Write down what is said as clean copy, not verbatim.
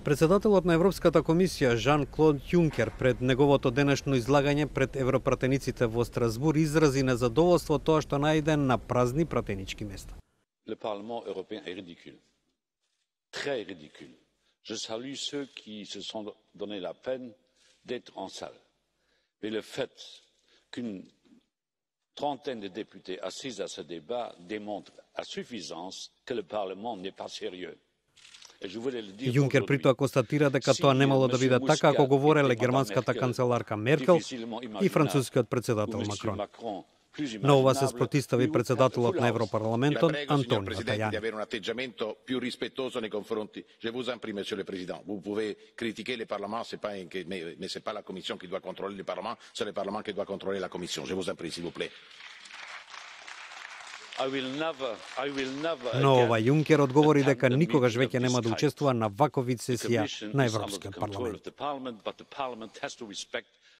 Председателот на Европската комисија Жан-Клод Јункер пред неговото денешно излагање пред европратениците во Страсбур изрази незадоволство тоа што најде на празни пратенички места. Le Parlement européen est ridicule. Très ridicule. Je salue ceux qui se sont donné la peine d'être en salle. Mais le fait qu'une trentaine de députés assis à ce débat démontre à suffisance que le Parlement n'est pas sérieux. Јункер при тоа констатира дека тоа немало да биде така ако говореле германската канцеларка Меркел и францускиот председател Макрон. Но ова се спротивстави председателот на Европарламентот Антонио Тајани. Di avere un atteggiamento più rispettoso nei confronti. Je vous en prie, Monsieur le Président. Vous pouvez critiquer le Parlement, mais c'est pas la Commission qui doit contrôler le Parlement, c'est le Parlement qui doit contrôler la Commission. Je vous en prie, s'il vous plaît. Но ова Јункер одговори дека никогаш веќе нема да учествува на ваков вид сесија на Европскиот парламент.